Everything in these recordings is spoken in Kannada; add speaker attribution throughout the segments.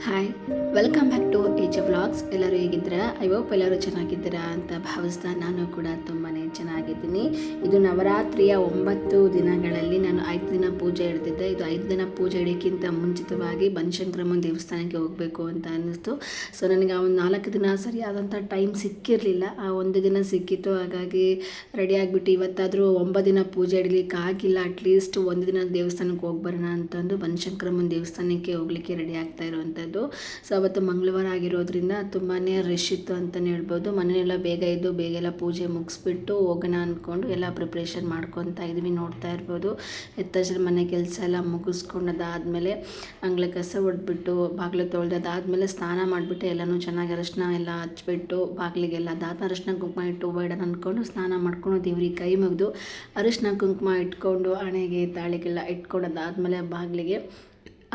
Speaker 1: Hi, welcome back to age vlogs. ಎಲ್ಲರೂ ಹೇಗಿದ್ದೀರಾ? ಐ ಹೋಪ್ ಎಲ್ಲರೂ ಚೆನ್ನಾಗಿದ್ದೀರಾ ಅಂತ ಭಾವಿಸ್ತಾ ನಾನು ಕೂಡ ತುಂಬಾ ಚೆನ್ನಾಗಿದ್ದೀನಿ. ಇದು ನವರಾತ್ರಿಯ 9 ದಿನಗಳಲ್ಲಿ ನಾನು 5 ದಿನ ಪೂಜೆ ಹಿಡ್ದಿದ್ದೆ. ಇದು 5 ದಿನ ಪೂಜೆ ಹಿಡಿಯೋಕ್ಕಿಂತ ಮುಂಚಿತವಾಗಿ ಬನಶಂಕರಮ್ಮನ ದೇವಸ್ಥಾನಕ್ಕೆ ಹೋಗಬೇಕು ಅಂತ ಅನ್ನಿಸ್ತು. ಸೊ ನನಗೆ ಆ ಒಂದು 4 ದಿನ ಸರಿಯಾದಂಥ ಟೈಮ್ ಸಿಕ್ಕಿರಲಿಲ್ಲ. ಆ ಒಂದು ದಿನ ಸಿಕ್ಕಿತ್ತು, ಹಾಗಾಗಿ ರೆಡಿ ಆಗಿಬಿಟ್ಟು ಇವತ್ತಾದರೂ 9 ದಿನ ಪೂಜೆ ಹಿಡಲಿಕ್ಕೆ ಆಗಿಲ್ಲ, ಅಟ್ಲೀಸ್ಟ್ ಒಂದು ದಿನ ದೇವಸ್ಥಾನಕ್ಕೆ ಹೋಗಿ ಬರೋಣ ಅಂತಂದು ಬನಶಂಕರಮ್ಮನ ದೇವಸ್ಥಾನಕ್ಕೆ ಹೋಗಲಿಕ್ಕೆ ರೆಡಿ ಆಗ್ತಾ ಇರುವಂಥದ್ದು. ಸೊ ಅವತ್ತು ಮಂಗಳವಾರ ಆಗಿರೋದ್ರಿಂದ ತುಂಬಾ ರಶ್ ಇತ್ತು ಅಂತಲೇ ಹೇಳ್ಬೋದು. ಮನೆಯೆಲ್ಲ ಬೇಗ ಇದ್ದು ಬೇಗೆಲ್ಲ ಪೂಜೆ ಮುಗಿಸ್ಬಿಟ್ಟು ಹೋಗೋಣ ಅಂದ್ಕೊಂಡು ಎಲ್ಲ ಪ್ರಿಪ್ರೇಷನ್ ಮಾಡ್ಕೊತಾ ಇದ್ವಿ. ನೋಡ್ತಾ ಇರ್ಬೋದು, ಎತ್ತಕ್ಷಣ ಮನೆ ಕೆಲಸ ಎಲ್ಲ ಮುಗಿಸ್ಕೊಂಡು ಅದಾದಮೇಲೆ ಅಂಗಳ ಕಸ ಹೊಡೆದ್ಬಿಟ್ಟು ಬಾಗಿಲು ತೊಳೆದಾದ್ಮೇಲೆ ಸ್ನಾನ ಮಾಡಿಬಿಟ್ಟು ಎಲ್ಲನೂ ಚೆನ್ನಾಗಿ ಅರಿಶಿನ ಎಲ್ಲ ಹಚ್ಬಿಟ್ಟು ಬಾಗಿಲಿಗೆಲ್ಲ ಅದಾದ ಅರಿಶಿನ ಕುಂಕುಮ ಇಟ್ಟು ಬೇಡ ಅಂದ್ಕೊಂಡು ಸ್ನಾನ ಮಾಡ್ಕೊಂಡು ದೇವ್ರಿಗೆ ಕೈ ಮುಗಿದು ಅರಿಶಿನ ಕುಂಕುಮ ಇಟ್ಕೊಂಡು ಹಣೆಗೆ ತಾಳಿಗೆಲ್ಲ ಇಟ್ಕೊಂಡು ಅದಾದಮೇಲೆ ಬಾಗಿಲಿಗೆ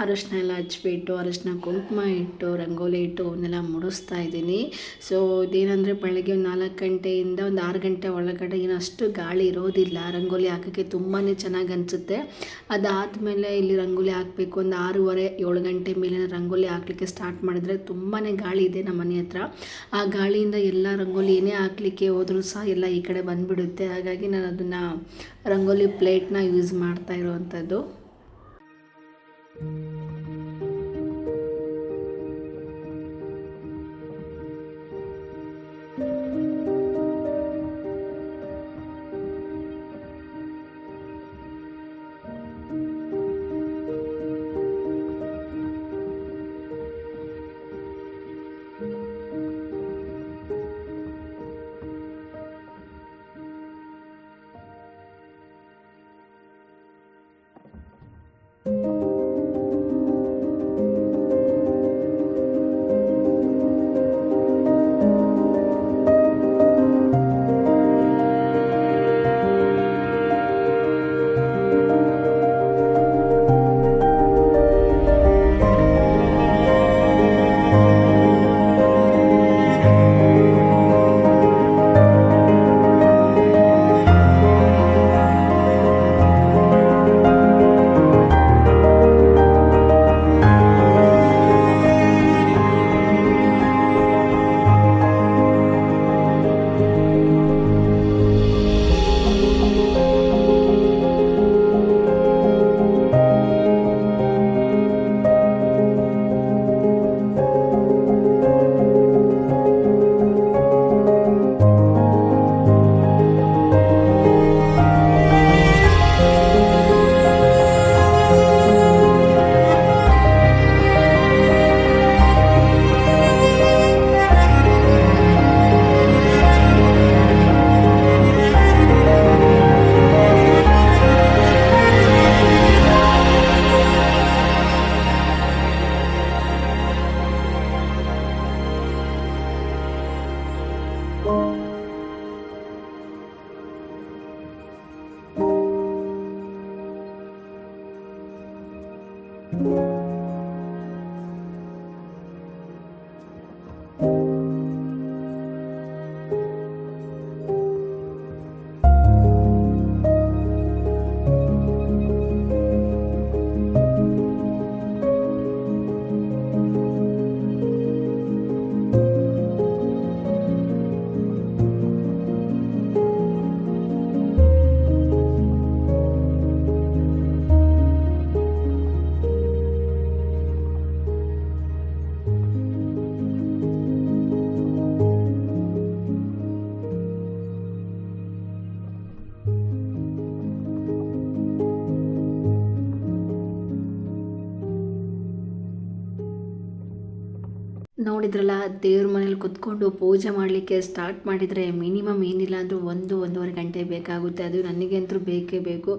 Speaker 1: ಅರಿಶಿನ ಎಲ್ಲ ಹಚ್ಬಿಟ್ಟು ಅರಿಶಿನ ಕುಂಕುಮ ಇಟ್ಟು ರಂಗೋಲಿ ಇಟ್ಟು ಅವನ್ನೆಲ್ಲ ಮುಡಿಸ್ತಾ ಇದ್ದೀನಿ. ಸೊ ಇದೇನೆಂದರೆ ಬೆಳಗ್ಗೆ ಒಂದು 4 ಗಂಟೆಯಿಂದ ಒಂದು 6 ಗಂಟೆ ಒಳಗಡೆ ಏನು ಅಷ್ಟು ಗಾಳಿ ಇರೋದಿಲ್ಲ. ರಂಗೋಲಿ ಹಾಕೋಕ್ಕೆ ತುಂಬಾ ಚೆನ್ನಾಗಿ ಅನಿಸುತ್ತೆ. ಅದಾದಮೇಲೆ ಇಲ್ಲಿ ರಂಗೋಲಿ ಹಾಕಬೇಕು ಒಂದು 6:30 7 ಗಂಟೆ ಮೇಲೆ ರಂಗೋಲಿ ಹಾಕಲಿಕ್ಕೆ ಸ್ಟಾರ್ಟ್ ಮಾಡಿದ್ರೆ ತುಂಬಾ ಗಾಳಿ ಇದೆ ನಮ್ಮ ಮನೆ ಹತ್ರ. ಆ ಗಾಳಿಯಿಂದ ಎಲ್ಲ ರಂಗೋಲಿ ಏನೇ ಹಾಕಲಿಕ್ಕೆ ಹೋದರೂ ಸಹ ಎಲ್ಲ ಈ ಕಡೆ ಬಂದುಬಿಡುತ್ತೆ. ಹಾಗಾಗಿ ನಾನು ಅದನ್ನು ರಂಗೋಲಿ ಪ್ಲೇಟ್ನ ಯೂಸ್ ಮಾಡ್ತಾ ಇರೋವಂಥದ್ದು. ನೋಡಿದ್ರಲ್ಲ, ದೇವ್ರ ಮನೇಲಿ ಕುತ್ಕೊಂಡು ಪೂಜೆ ಮಾಡಲಿಕ್ಕೆ ಸ್ಟಾರ್ಟ್ ಮಾಡಿದರೆ ಮಿನಿಮಮ್ ಏನಿಲ್ಲ ಅಂದರೂ 1-1.5 ಗಂಟೆ ಬೇಕಾಗುತ್ತೆ. ಅದು ನನಗಂತೂ ಬೇಕೇ ಬೇಕು.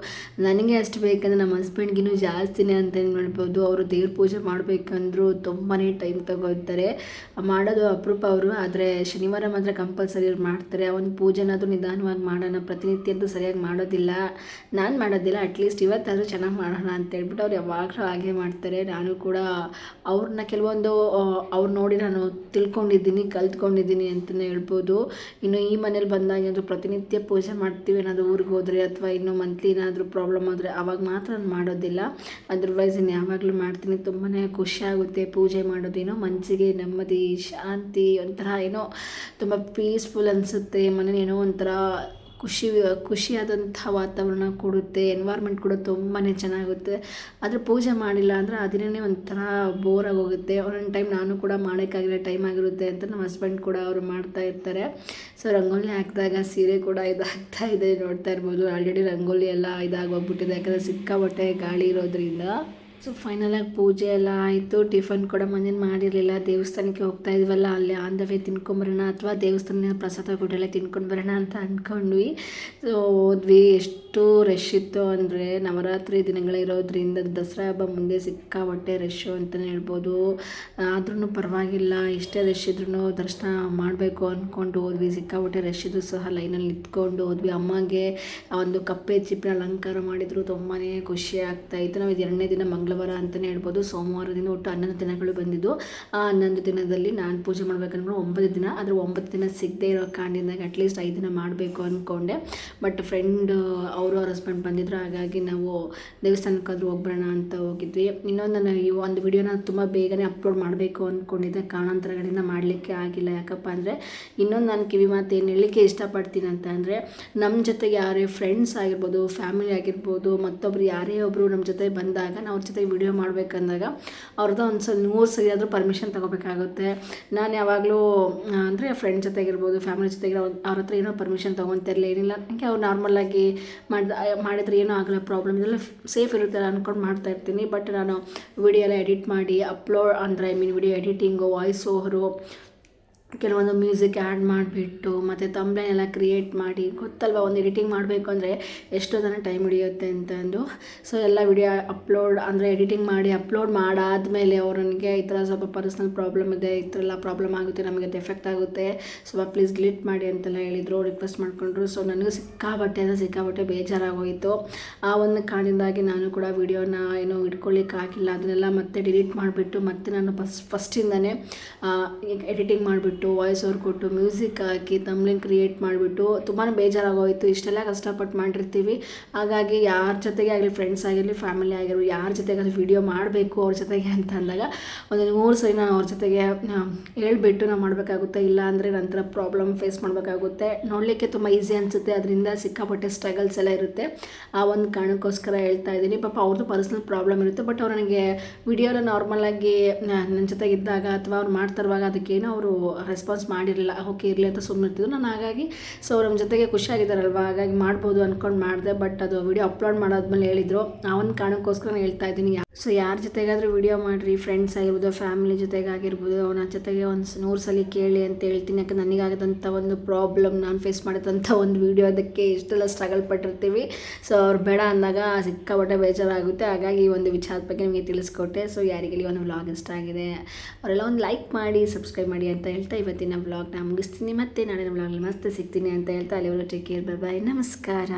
Speaker 1: ನನಗೆ ಅಷ್ಟು ಬೇಕಂದ್ರೆ ನಮ್ಮ ಹಸ್ಬೆಂಡ್ಗಿನ್ನೂ ಜಾಸ್ತಿನೇ ಅಂತ ಹೇಳ್ಬೋದು. ಅವರು ದೇವ್ರ ಪೂಜೆ ಮಾಡಬೇಕಂದ್ರೂ ತುಂಬಾ ಟೈಮ್ ತಗೋತಾರೆ. ಮಾಡೋದು ಅಪರೂಪ ಅವರು, ಆದರೆ ಶನಿವಾರ ಮಾತ್ರ ಕಂಪಲ್ಸರಿ ಅವ್ರು ಮಾಡ್ತಾರೆ. ಒಂದು ಪೂಜೆನಾದರೂ ನಿಧಾನವಾಗಿ ಮಾಡೋಣ, ಪ್ರತಿನಿತ್ಯದ್ದು ಸರಿಯಾಗಿ ಮಾಡೋದಿಲ್ಲ, ನಾನು ಮಾಡೋದಿಲ್ಲ, ಅಟ್ಲೀಸ್ಟ್ ಇವತ್ತಾದರೂ ಚೆನ್ನಾಗಿ ಮಾಡೋಣ ಅಂತೇಳ್ಬಿಟ್ಟು ಅವ್ರು ಯಾವಾಗಲೂ ಹಾಗೆ ಮಾಡ್ತಾರೆ. ನಾನು ಕೂಡ ಅವ್ರನ್ನ ಕೆಲವೊಂದು ಅವ್ರು ನೋಡಿ ನೋಡಿ ನಾನು ತಿಳ್ಕೊಂಡಿದ್ದೀನಿ, ಕಲ್ತ್ಕೊಂಡಿದ್ದೀನಿ ಅಂತಲೇ ಹೇಳ್ಬೋದು. ಇನ್ನು ಈ ಮನೇಲಿ ಬಂದಾಗ ಏನಾದರೂ ಪ್ರತಿನಿತ್ಯ ಪೂಜೆ ಮಾಡ್ತೀವಿ, ಏನಾದರೂ ಊರಿಗೆ ಹೋದರೆ ಅಥವಾ ಇನ್ನು ಮಂತ್ಲಿ ಏನಾದರೂ ಪ್ರಾಬ್ಲಮ್ ಆದರೆ ಆವಾಗ ಮಾತ್ರ ನಾನು ಮಾಡೋದಿಲ್ಲ. ಅದರ್ವೈಸ್ ಇನ್ನು ಯಾವಾಗಲೂ ಮಾಡ್ತೀನಿ. ತುಂಬಾ ಖುಷಿಯಾಗುತ್ತೆ ಪೂಜೆ ಮಾಡೋದೇನೋ, ಮನಸ್ಸಿಗೆ ನೆಮ್ಮದಿ, ಶಾಂತಿ, ಒಂಥರ ಏನೋ ತುಂಬ ಪೀಸ್ಫುಲ್ ಅನಿಸುತ್ತೆ. ಮನೇಲಿ ಒಂಥರ ಖುಷಿಯಾದಂಥ ವಾತಾವರಣ ಕೊಡುತ್ತೆ. ಎನ್ವೈರ್ಮೆಂಟ್ ಕೂಡ ತುಂಬಾ ಚೆನ್ನಾಗುತ್ತೆ. ಆದರೆ ಪೂಜೆ ಮಾಡಿಲ್ಲ ಅಂದರೆ ಆ ದಿನವೇ ಒಂಥರ ಬೋರಾಗಿ ಹೋಗುತ್ತೆ. ಒಂದೊಂದು ಟೈಮ್ ನಾನು ಕೂಡ ಮಾಡೋಕ್ಕಾಗಿಲ್ಲ, ಟೈಮ್ ಆಗಿರುತ್ತೆ ಅಂತ ನಮ್ಮ ಹಸ್ಬೆಂಡ್ ಕೂಡ ಅವರು ಮಾಡ್ತಾ ಇರ್ತಾರೆ. ಸೊ ರಂಗೋಲಿ ಹಾಕಿದಾಗ ಸೀರೆ ಕೂಡ ಇದಾಗ್ತಾ ಇದೆ, ನೋಡ್ತಾ ಇರ್ಬೋದು. ಆಲ್ರೆಡಿ ರಂಗೋಲಿ ಎಲ್ಲ ಇದಾಗೋಗ್ಬಿಟ್ಟಿದೆ, ಯಾಕಂದರೆ ಸಿಕ್ಕಾಪಟ್ಟೆ ಗಾಳಿ ಇರೋದ್ರಿಂದ. ಸೊ ಫೈನಲಾಗಿ ಪೂಜೆ ಎಲ್ಲ ಆಯಿತು. ಟಿಫನ್ ಕೂಡ ಮನೇಲಿ ಮಾಡಿರಲಿಲ್ಲ, ದೇವಸ್ಥಾನಕ್ಕೆ ಹೋಗ್ತಾ ಇದ್ವಲ್ಲ, ಅಲ್ಲಿ ಆನ್ ದ ವೇ ತಿನ್ಕೊಂಬರೋಣ ಅಥವಾ ದೇವಸ್ಥಾನ ಪ್ರಸಾದ ಕೊಟ್ಟೆಲ್ಲ ತಿನ್ಕೊಂಡು ಬರೋಣ ಅಂತ ಅಂದ್ಕೊಂಡ್ವಿ. ಸೊ ಹೋದ್ವಿ. ಎಷ್ಟು ರಶ್ ಇತ್ತು ಅಂದರೆ ನವರಾತ್ರಿ ದಿನಗಳಿರೋದ್ರಿಂದ ದಸರಾ ಹಬ್ಬ ಮುಂದೆ ಸಿಕ್ಕಾಪಟ್ಟೆ ರಶ್ಶು ಅಂತಲೇ ಹೇಳ್ಬೋದು. ಆದ್ರೂ ಪರವಾಗಿಲ್ಲ, ಇಷ್ಟೇ ರಶ್ ಇದ್ರೂ ದರ್ಶನ ಮಾಡಬೇಕು ಅಂದ್ಕೊಂಡು ಹೋದ್ವಿ. ಸಿಕ್ಕಾಪಟ್ಟೆ ರಶ್ ಇದ್ದು ಸಹ ಲೈನಲ್ಲಿ ನಿಂತ್ಕೊಂಡು ಹೋದ್ವಿ. ಅಮ್ಮಗೆ ಒಂದು ಕಪ್ಪೆ ಚಿಪ್ಪೆ ಅಲಂಕಾರ ಮಾಡಿದ್ರು, ತುಂಬಾ ಖುಷಿ ಆಗ್ತಾಯಿತ್ತು. ನಾವು ಇದು 2ನೇ ದಿನ ಮಂಗಳವಾರ ಅಂತಲೇ ಹೇಳ್ಬೋದು. ಸೋಮವಾರದಿಂದ ಒಟ್ಟು 11 ದಿನಗಳು ಬಂದಿದ್ದು. ಆ 11 ದಿನದಲ್ಲಿ ನಾನು ಪೂಜೆ ಮಾಡ್ಬೇಕಂದ್ರೆ 9 ದಿನ, ಆದರೆ 9 ದಿನ ಸಿಗದೆ ಇರೋ ಕಾರಣದಿಂದಾಗಿ ಅಟ್ಲೀಸ್ಟ್ 5 ದಿನ ಮಾಡಬೇಕು ಅಂದ್ಕೊಂಡೆ. ಬಟ್ ಫ್ರೆಂಡ್ ಅವರು ಅವ್ರ ಹಸ್ಬೆಂಡ್ ಬಂದಿದ್ರು, ಹಾಗಾಗಿ ನಾವು ದೇವಸ್ಥಾನಕ್ಕಾದ್ರೂ ಹೋಗ್ಬರೋಣ ಅಂತ ಹೋಗಿದ್ವಿ. ಇನ್ನೊಂದು ನಾನು ಈ ಒಂದು ವಿಡಿಯೋನ ತುಂಬ ಬೇಗನೆ ಅಪ್ಲೋಡ್ ಮಾಡಬೇಕು ಅಂದ್ಕೊಂಡಿದ್ದೆ, ಕಾರಣಾಂತರಗಳಿಂದ ಮಾಡಲಿಕ್ಕೆ ಆಗಿಲ್ಲ. ಯಾಕಪ್ಪ ಅಂದರೆ ಇನ್ನೊಂದು ನಾನು ಕಿವಿ ಮಾತು ಏನು ಹೇಳಲಿಕ್ಕೆ ಇಷ್ಟಪಡ್ತೀನಿ ಅಂತ ಅಂದರೆ, ನಮ್ಮ ಜೊತೆಗೆ ಯಾರೇ ಫ್ರೆಂಡ್ಸ್ ಆಗಿರ್ಬೋದು, ಫ್ಯಾಮಿಲಿ ಆಗಿರ್ಬೋದು, ಮತ್ತೊಬ್ರು ಯಾರೇ ಒಬ್ಬರು ನಮ್ಮ ಜೊತೆ ಬಂದಾಗ ನಾವು ಅವ್ರ ಜೊತೆ ವಿಡಿಯೋ ಮಾಡಬೇಕಂದಾಗ ಅವ್ರದ್ದು ಒಂದು 100 ಸರಿ ಆದರೂ ಪರ್ಮಿಷನ್ ತೊಗೋಬೇಕಾಗುತ್ತೆ. ನಾನು ಯಾವಾಗಲೂ ಅಂದರೆ ಫ್ರೆಂಡ್ ಜೊತೆಗಿರ್ಬೋದು, ಫ್ಯಾಮಿಲಿ ಜೊತೆಗೆ ಅವ್ರ ಹತ್ರ ಏನೋ ಪರ್ಮಿಷನ್ ತೊಗೊತಿರಲಿಲ್ಲ, ಏನಿಲ್ಲ. ನನಗೆ ಅವ್ರು ನಾರ್ಮಲಾಗಿ ಮಾಡಿದ್ರೆ ಏನೂ ಆಗಲ್ಲ, ಪ್ರಾಬ್ಲಮ್ ಇದೆಲ್ಲ ಸೇಫ್ ಇರುತ್ತೆ ಅಂದ್ಕೊಂಡು ಮಾಡ್ತಾಯಿರ್ತೀನಿ. ಬಟ್ ನಾನು ವಿಡಿಯೋ ಎಲ್ಲ ಎಡಿಟ್ ಮಾಡಿ ಅಪ್ಲೋಡ್ ಅಂದರೆ ವಿಡಿಯೋ ಎಡಿಟಿಂಗು, ವಾಯ್ಸ್ ಓವರು, ಕೆಲವೊಂದು ಮ್ಯೂಸಿಕ್ ಆ್ಯಡ್ ಮಾಡಿಬಿಟ್ಟು ಮತ್ತು ತಂಬ್ಲೈನ್ ಎಲ್ಲ ಕ್ರಿಯೇಟ್ ಮಾಡಿ, ಗೊತ್ತಲ್ವ ಒಂದು ಎಡಿಟಿಂಗ್ ಮಾಡಬೇಕು ಅಂದರೆ ಎಷ್ಟೊಂದು ಟೈಮ್ ಹಿಡಿಯುತ್ತೆ ಅಂತಂದು. ಸೊ ಎಲ್ಲ ವಿಡಿಯೋ ಅಪ್ಲೋಡ್ ಅಂದರೆ ಎಡಿಟಿಂಗ್ ಮಾಡಿ ಅಪ್ಲೋಡ್ ಮಾಡಾದಮೇಲೆ ಅವರು ನನಗೆ ಈ ಥರ ಸ್ವಲ್ಪ ಪರ್ಸ್ನಲ್ ಪ್ರಾಬ್ಲಮ್ ಇದೆ, ಈ ಥರ ಎಲ್ಲ ಪ್ರಾಬ್ಲಮ್ ಆಗುತ್ತೆ, ನಮಗೆ ಅದು ಎಫೆಕ್ಟ್ ಆಗುತ್ತೆ, ಸ್ವಲ್ಪ ಪ್ಲೀಸ್ ಡಿಲೀಟ್ ಮಾಡಿ ಅಂತೆಲ್ಲ ಹೇಳಿದರು, ರಿಕ್ವೆಸ್ಟ್ ಮಾಡಿಕೊಂಡ್ರು. ಸೊ ನನಗೂ ಸಿಕ್ಕಾಬಟ್ಟೆ ಬೇಜಾರಾಗೋಯಿತು. ಆ ಒಂದು ಕಾರಣದಿಂದಾಗಿ ನಾನು ಕೂಡ ವಿಡಿಯೋನ ಏನೋ ಇಟ್ಕೊಳ್ಳಿಕ್ಕಾಗಿಲ್ಲ. ಅದನ್ನೆಲ್ಲ ಮತ್ತೆ ಡಿಲೀಟ್ ಮಾಡಿಬಿಟ್ಟು ಮತ್ತೆ ನಾನು ಫಸ್ಟಿಂದನೇ ಎಡಿಟಿಂಗ್ ಮಾಡಿಬಿಟ್ಟು ವಾಯ್ಸ್ ಓವರ್ ಕೊಟ್ಟು ಮ್ಯೂಸಿಕ್ ಹಾಕಿ ತಮ್ಲೈನ್ ಕ್ರಿಯೇಟ್ ಮಾಡಿಬಿಟ್ಟು ತುಂಬಾ ಬೇಜಾರಾಗೋಯಿತು. ಇಷ್ಟೆಲ್ಲ ಕಷ್ಟಪಟ್ಟು ಮಾಡಿರ್ತೀವಿ, ಹಾಗಾಗಿ ಯಾರ ಜೊತೆಗೆ ಆಗಲಿ, ಫ್ರೆಂಡ್ಸ್ ಆಗಿರಲಿ, ಫ್ಯಾಮಿಲಿ ಆಗಿರಲಿ, ಯಾರ ಜೊತೆಗೆ ವಿಡಿಯೋ ಮಾಡಬೇಕು ಅವ್ರ ಜೊತೆಗೆ ಅಂತ ಅಂದಾಗ ಒಂದು 100 ಸರಿ ನಾನು ಅವ್ರ ಜೊತೆಗೆ ಹೇಳ್ಬಿಟ್ಟು ನಾವು ಮಾಡಬೇಕಾಗುತ್ತೆ. ಇಲ್ಲ ಅಂದರೆ ನಂತರ ಪ್ರಾಬ್ಲಮ್ ಫೇಸ್ ಮಾಡಬೇಕಾಗುತ್ತೆ. ನೋಡಲಿಕ್ಕೆ ತುಂಬ ಈಸಿ ಅನಿಸುತ್ತೆ, ಅದರಿಂದ ಸಿಕ್ಕಾಪಟ್ಟೆ ಸ್ಟ್ರಗಲ್ಸ್ ಎಲ್ಲ ಇರುತ್ತೆ. ಆ ಒಂದು ಕಾರಣಕ್ಕೋಸ್ಕರ ಹೇಳ್ತಾ ಇದ್ದೀನಿ. ಪಾಪ ಅವ್ರದ್ದು ಪರ್ಸ್ನಲ್ ಪ್ರಾಬ್ಲಮ್ ಇರುತ್ತೆ, ಬಟ್ ಅವ್ರು ನನಗೆ ವಿಡಿಯೋನ ನಾರ್ಮಲಾಗಿ ನನ್ನ ಜೊತೆಗಿದ್ದಾಗ ಅಥವಾ ಅವ್ರು ಮಾಡ್ತಿರುವಾಗ ಅದಕ್ಕೇನೋ ಅವರು ರೆಸ್ಪಾನ್ಸ್ ಮಾಡಿರಲಿಲ್ಲ. ಓಕೆ ಇರಲಿ ಅಂತ ಸುಮ್ಮನೆ ಇರ್ತಿದ್ರು. ನಾನು ಹಾಗಾಗಿ ಸೊ ನಮ್ಮ ಜೊತೆಗೆ ಖುಷಿಯಾಗಿದ್ದಾರಲ್ವ, ಹಾಗಾಗಿ ಮಾಡ್ಬೋದು ಅಂದ್ಕೊಂಡು ಮಾಡಿದೆ. ಬಟ್ ಅದು ವಿಡಿಯೋ ಅಪ್ಲೋಡ್ ಮಾಡಾದ್ಮೇಲೆ ಹೇಳಿದರು. ಆ ಒಂದು ಕಾರಣಕ್ಕೋಸ್ಕರ ನಾನು ಹೇಳ್ತಾ ಇದ್ದೀನಿ. ಸೊ ಯಾರ ಜೊತೆಗಾದರೂ ವಿಡಿಯೋ ಮಾಡಿರಿ, ಫ್ರೆಂಡ್ಸ್ ಆಗಿರ್ಬೋದು, ಫ್ಯಾಮಿಲಿ ಜೊತೆಗಾಗಿರ್ಬೋದು, ಅವನ ಜೊತೆಗೆ ಒಂದು 100 ಸಲ ಕೇಳಿ ಅಂತ ಹೇಳ್ತೀನಿ. ಯಾಕಂದ್ರೆ ನನಗಾಗದಂಥ ಒಂದು ಪ್ರಾಬ್ಲಮ್, ನಾನು ಫೇಸ್ ಮಾಡಿದಂಥ ಒಂದು ವಿಡಿಯೋ, ಅದಕ್ಕೆ ಇಷ್ಟೆಲ್ಲ ಸ್ಟ್ರಗಲ್ ಪಟ್ಟಿರ್ತೀವಿ. ಸೊ ಅವ್ರು ಬೇಡ ಅಂದಾಗ ಸಿಕ್ಕಾಪಟ್ಟೆ ಬೇಜಾರಾಗುತ್ತೆ. ಹಾಗಾಗಿ ಈ ಒಂದು ವಿಚಾರದ ಬಗ್ಗೆ ನಿಮಗೆ ತಿಳಿಸ್ಕೊಟ್ಟೆ. ಸೊ ಯಾರಿಗೆಲ್ಲಿ ಒಂದು ವ್ಲಾಗ್ ಇಷ್ಟ ಆಗಿದೆ ಅವರೆಲ್ಲ ಒಂದು ಲೈಕ್ ಮಾಡಿ, ಸಬ್ಸ್ಕ್ರೈಬ್ ಮಾಡಿ ಅಂತ ಹೇಳ್ತಾ ಇವತ್ತಿನ ವ್ಲಾಗ್ನ ಮುಗಿಸ್ತೀನಿ. ಮತ್ತೆ ನಾಳೆ ವ್ಲಾಗಲ್ಲಿ ಮಸ್ತ್ ಸಿಗ್ತೀನಿ ಅಂತ ಹೇಳ್ತಾ ಅಲ್ಲಿವರೆಗೂ ಟೇಕ್ ಕೇರ್, ಬೈ ಬಾಯ್, ನಮಸ್ಕಾರ.